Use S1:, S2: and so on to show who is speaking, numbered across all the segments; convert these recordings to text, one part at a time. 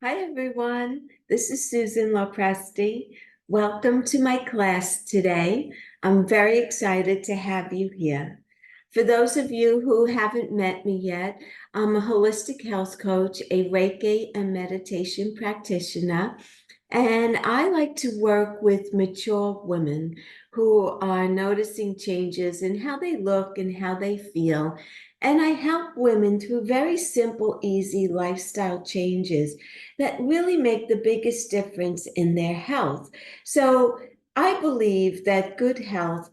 S1: Hi, everyone. This is Susan Lopresti. Welcome to my class today. I'm very excited to have you here. For those of you who haven't met me yet, I'm a holistic health coach, a Reiki and meditation practitioner, and I like to work with mature women who are noticing changes in how they look and how they feel. And I help women through very simple, easy lifestyle changes that really make the biggest difference in their health. So I believe that good health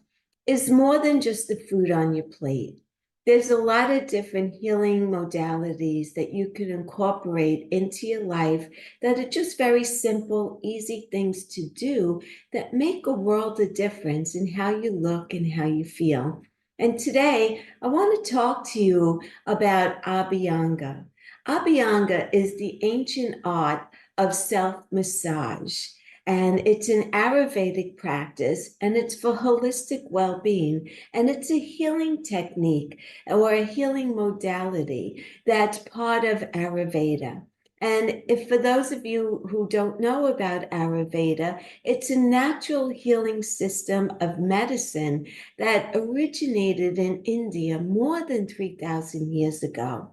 S1: is more than just the food on your plate. There's a lot of different healing modalities that you can incorporate into your life that are just very simple, easy things to do that make a world of difference in how you look and how you feel. And today, I want to talk to you about Abhyanga. Abhyanga is the ancient art of self-massage. And it's an Ayurvedic practice, and it's for holistic well-being. And it's a healing technique or a healing modality that's part of Ayurveda. And if for those of you who don't know about Ayurveda, it's a natural healing system of medicine that originated in India more than 3,000 years ago.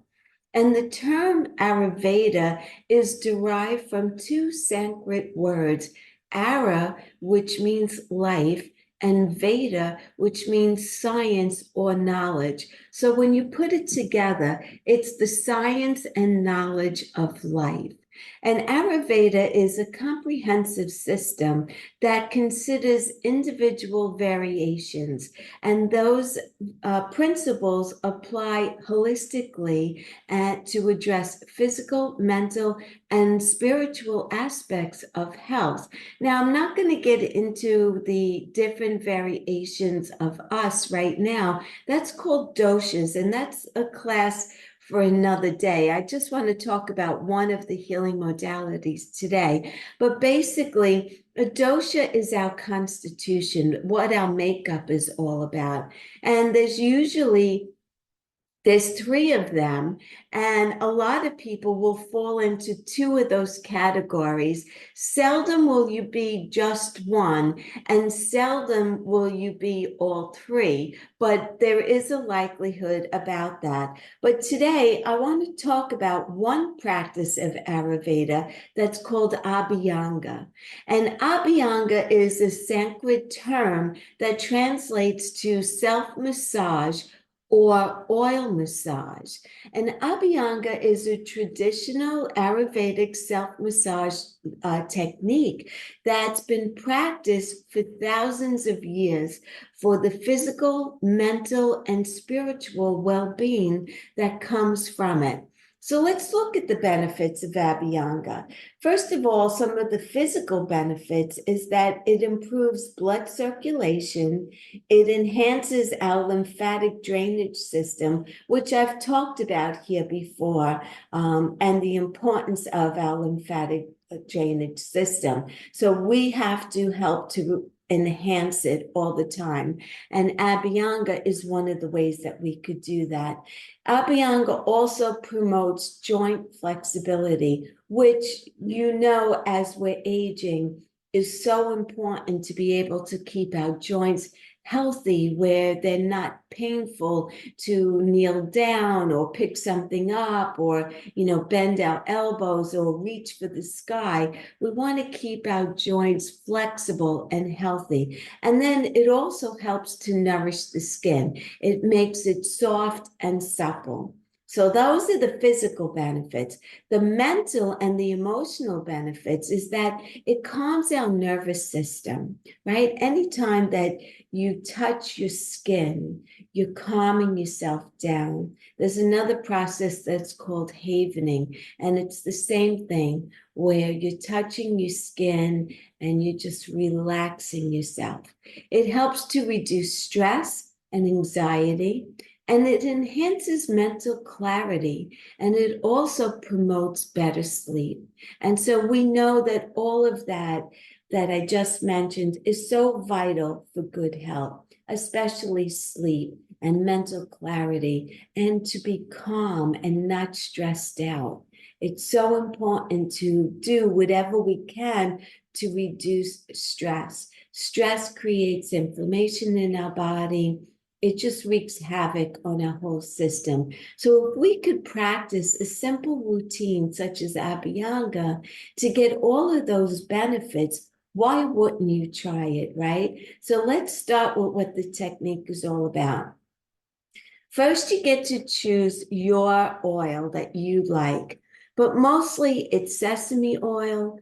S1: And the term Ayurveda is derived from two Sanskrit words, Ara, which means life, and Veda, which means science or knowledge. So when you put it together, it's the science and knowledge of life. And Ayurveda is a comprehensive system that considers individual variations, and those principles apply holistically to address physical, mental, and spiritual aspects of health. Now, I'm not going to get into the different variations of us right now. That's called doshas, and that's a class for another day. I just want to talk about one of the healing modalities today. But basically, a dosha is our constitution, what our makeup is all about. And there's three of them, and a lot of people will fall into two of those categories. Seldom will you be just one, and seldom will you be all three, but there is a likelihood about that. But today, I want to talk about one practice of Ayurveda that's called Abhyanga. And Abhyanga is a Sanskrit term that translates to self-massage or oil massage. And Abhyanga is a traditional Ayurvedic self-massage technique that's been practiced for thousands of years for the physical, mental, and spiritual well-being that comes from it. So let's look at the benefits of Abhyanga. First of all, some of the physical benefits is that it improves blood circulation, it enhances our lymphatic drainage system, which I've talked about here before, and the importance of our lymphatic drainage system. So we have to help to enhance it all the time. And Abhyanga is one of the ways that we could do that. Abhyanga also promotes joint flexibility, which as we're aging, is so important to be able to keep our joints healthy, where they're not painful to kneel down or pick something up or, bend our elbows or reach for the sky. We want to keep our joints flexible and healthy. And then it also helps to nourish the skin. It makes it soft and supple. So those are the physical benefits. The mental and the emotional benefits is that it calms our nervous system, right? Anytime that you touch your skin, you're calming yourself down. There's another process that's called havening, and it's the same thing where you're touching your skin and you're just relaxing yourself. It helps to reduce stress and anxiety, and it enhances mental clarity, and it also promotes better sleep. And so we know that all of that I just mentioned is so vital for good health, especially sleep and mental clarity, and to be calm and not stressed out. It's so important to do whatever we can to reduce stress. Stress creates inflammation in our body. It just wreaks havoc on our whole system. So if we could practice a simple routine such as Abhyanga to get all of those benefits, why wouldn't you try it, right? So let's start with what the technique is all about. First, you get to choose your oil that you like, but mostly it's sesame oil,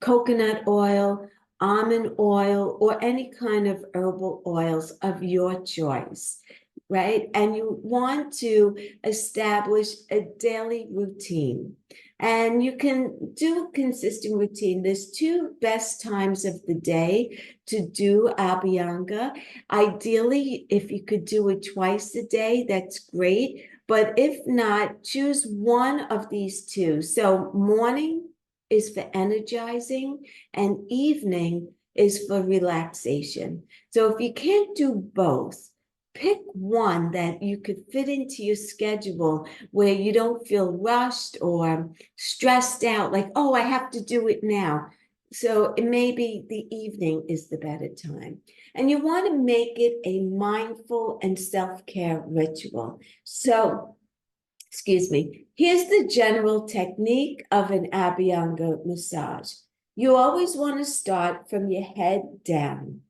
S1: coconut oil, almond oil, or any kind of herbal oils of your choice, right? And you want to establish a daily routine. And you can do a consistent routine. There's two best times of the day to do Abhyanga. Ideally, if you could do it twice a day, that's great. But if not, choose one of these two. So morning is for energizing and evening is for relaxation. So if you can't do both, pick one that you could fit into your schedule where you don't feel rushed or stressed out, like, oh, I have to do it now. So maybe the evening is the better time. And you want to make it a mindful and self-care ritual. So, excuse me, here's the general technique of an Abhyanga massage. You always want to start from your head down.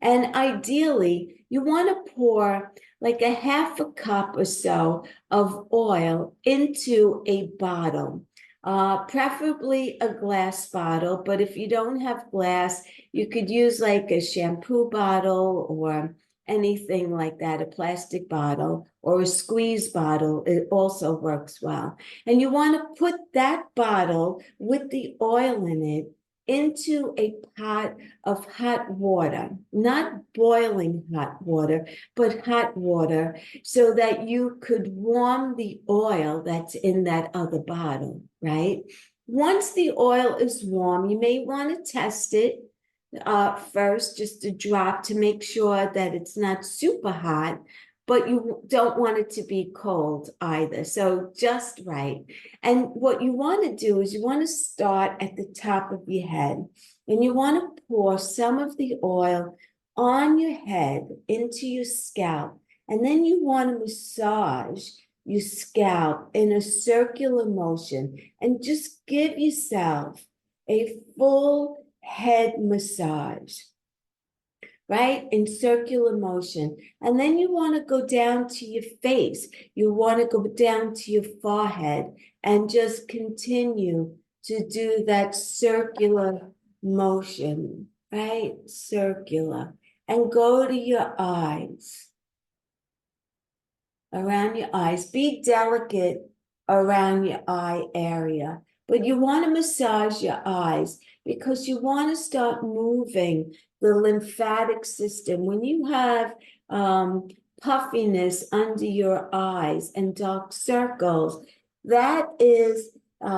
S1: And ideally, you want to pour like a half a cup or so of oil into a bottle, preferably a glass bottle. But if you don't have glass, you could use like a shampoo bottle or anything like that, a plastic bottle or a squeeze bottle. It also works well. And you want to put that bottle with the oil in it into a pot of hot water, not boiling hot water, but hot water, so that you could warm the oil that's in that other bottle, right? Once the oil is warm, you may want to test it first, just a drop to make sure that it's not super hot, but you don't want it to be cold either. So just right. And what you want to do is you want to start at the top of your head and you want to pour some of the oil on your head into your scalp. And then you want to massage your scalp in a circular motion and just give yourself a full head massage, right? In circular motion. And then you want to go down to your face. You want to go down to your forehead and just continue to do that circular motion, right? Circular. And go to your eyes, around your eyes. Be delicate around your eye area. But you want to massage your eyes because you want to start moving the lymphatic system. When you have puffiness under your eyes and dark circles, that is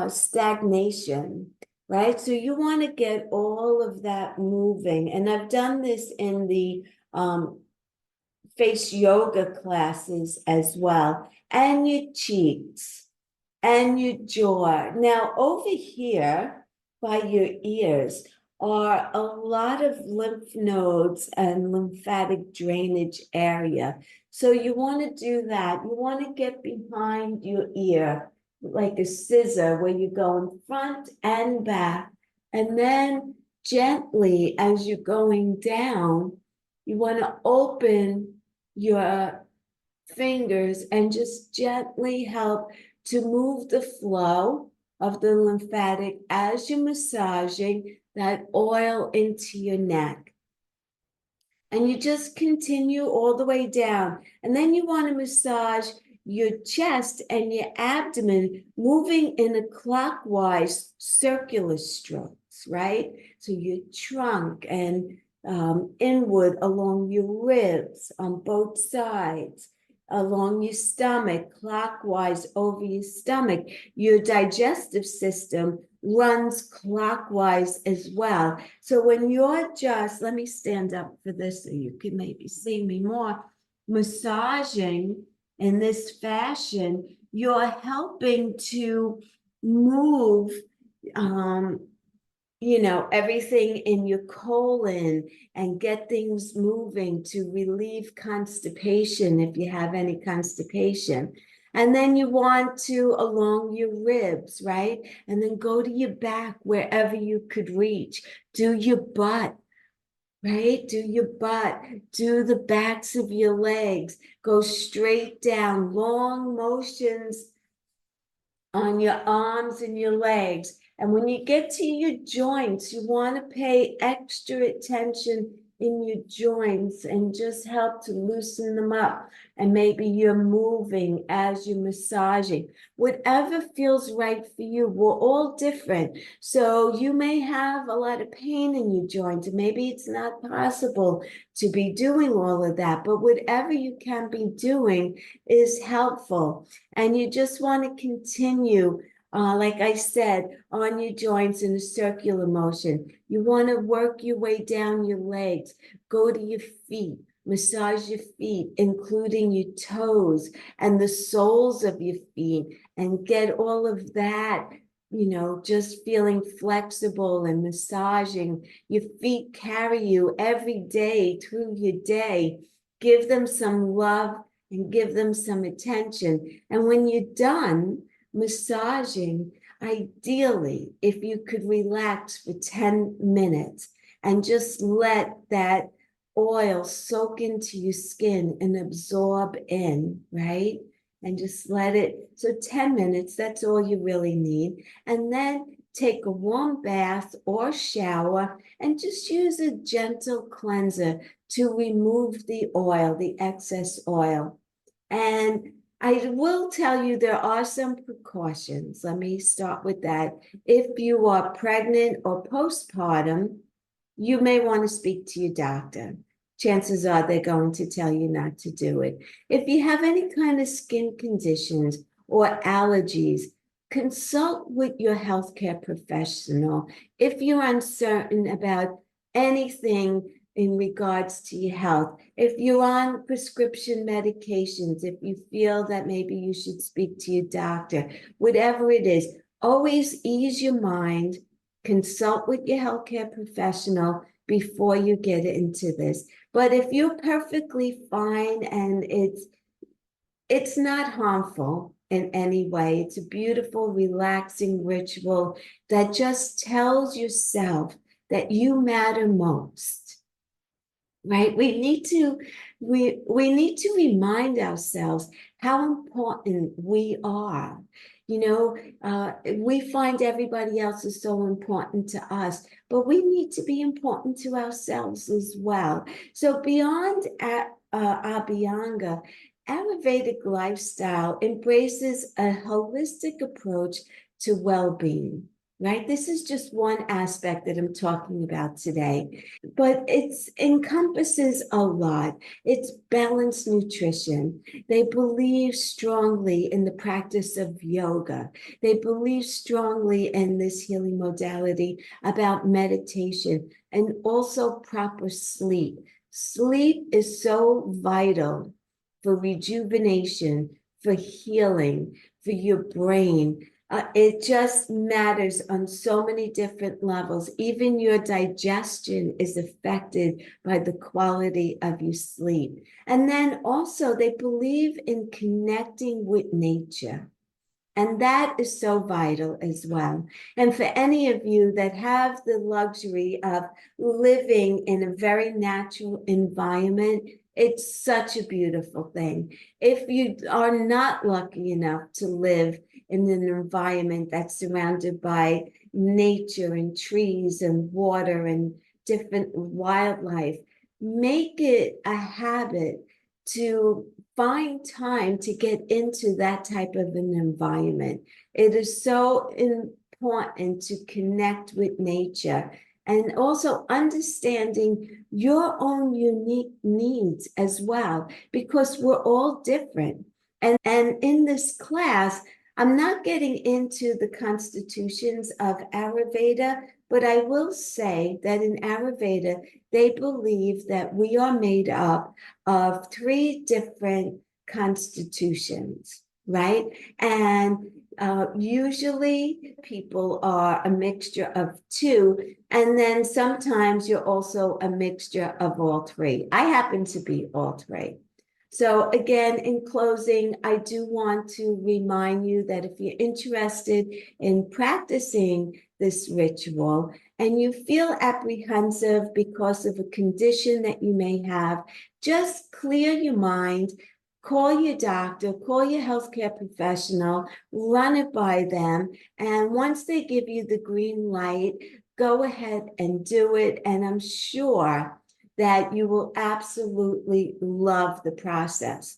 S1: stagnation, right? So you want to get all of that moving. And I've done this in the face yoga classes as well, and your cheeks and your jaw. Now, over here by your ears are a lot of lymph nodes and lymphatic drainage area. So you want to do that. You want to get behind your ear like a scissor where you go in front and back. And then gently, as you're going down, you want to open your fingers and just gently help to move the flow of the lymphatic as you're massaging that oil into your neck. And you just continue all the way down. And then you want to massage your chest and your abdomen, moving in a clockwise circular strokes, right? So your trunk and inward along your ribs on both sides, along your stomach, clockwise over your stomach. Your digestive system runs clockwise as well. So when you're just, let me stand up for this so you can maybe see me more, massaging in this fashion, you're helping to move everything in your colon and get things moving to relieve constipation if you have any constipation. And then you want to along your ribs, right? And then go to your back wherever you could reach. Do your butt, right? Do your butt, do the backs of your legs, go straight down, long motions on your arms and your legs. And when you get to your joints, you want to pay extra attention in your joints and just help to loosen them up. And maybe you're moving as you're massaging. Whatever feels right for you. We're all different. So you may have a lot of pain in your joints, and maybe it's not possible to be doing all of that. But whatever you can be doing is helpful. And you just want to continue, like I said, on your joints in a circular motion. You want to work your way down your legs, go to your feet, massage your feet, including your toes and the soles of your feet, and get all of that, just feeling flexible and massaging. Your feet carry you every day through your day. Give them some love and give them some attention. And when you're done massaging, ideally, if you could relax for 10 minutes and just let that oil soak into your skin and absorb in, right? And just let it, so 10 minutes, that's all you really need. And then take a warm bath or shower and just use a gentle cleanser to remove the oil, the excess oil. And I will tell you there are some precautions. Let me start with that. If you are pregnant or postpartum, you may want to speak to your doctor. Chances are they're going to tell you not to do it. If you have any kind of skin conditions or allergies, consult with your healthcare professional. If you're uncertain about anything in regards to your health, if you're on prescription medications, if you feel that maybe you should speak to your doctor, whatever it is, always ease your mind, consult with your healthcare professional before you get into this. But if you're perfectly fine and it's not harmful in any way, it's a beautiful, relaxing ritual that just tells yourself that you matter most, right? We need to remind ourselves how important we are. We find everybody else is so important to us, but we need to be important to ourselves as well. So beyond Abhyanga, Ayurvedic lifestyle embraces a holistic approach to well-being, right? This is just one aspect that I'm talking about today, but it encompasses a lot. It's balanced nutrition. They believe strongly in the practice of yoga. They believe strongly in this healing modality about meditation and also proper sleep. Sleep is so vital for rejuvenation, for healing, for your brain. It just matters on so many different levels. Even your digestion is affected by the quality of your sleep. And then also they believe in connecting with nature. And that is so vital as well. And for any of you that have the luxury of living in a very natural environment, it's such a beautiful thing. If you are not lucky enough to live in an environment that's surrounded by nature and trees and water and different wildlife, make it a habit to find time to get into that type of an environment. It is so important to connect with nature and also understanding your own unique needs as well, because we're all different. And in this class, I'm not getting into the constitutions of Ayurveda, but I will say that in Ayurveda, they believe that we are made up of 3 different constitutions. right? And usually people are a mixture of two, and then sometimes you're also a mixture of all three. I happen to be all three. So again, in closing, I do want to remind you that if you're interested in practicing this ritual and you feel apprehensive because of a condition that you may have, just clear your mind, call your doctor, call your healthcare professional, run it by them. And once they give you the green light, go ahead and do it. And I'm sure that you will absolutely love the process.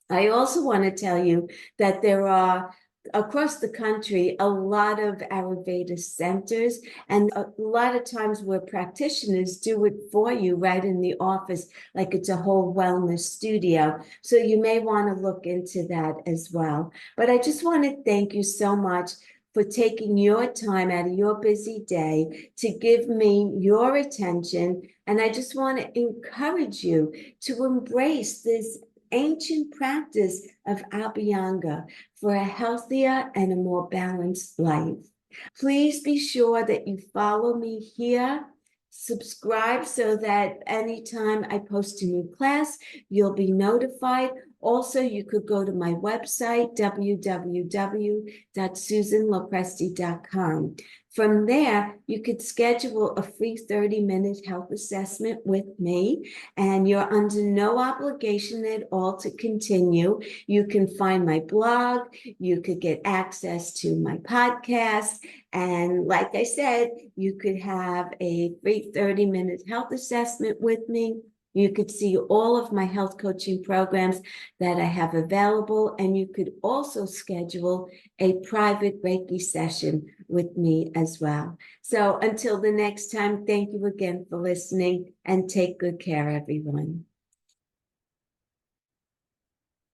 S1: I also want to tell you that there are across the country a lot of Ayurveda centers, and a lot of times where practitioners do it for you right in the office, like it's a whole wellness studio. So you may want to look into that as well. But I just want to thank you so much for taking your time out of your busy day to give me your attention. And I just want to encourage you to embrace this ancient practice of Abhyanga for a healthier and a more balanced life. Please be sure that you follow me here. Subscribe so that anytime I post a new class, you'll be notified. Also, you could go to my website, www.susanlopresti.com. From there, you could schedule a free 30-minute health assessment with me, and you're under no obligation at all to continue. You can find my blog, you could get access to my podcast, and like I said, you could have a free 30-minute health assessment with me. You could see all of my health coaching programs that I have available, and you could also schedule a private Reiki session with me as well. So until the next time, thank you again for listening, and take good care, everyone.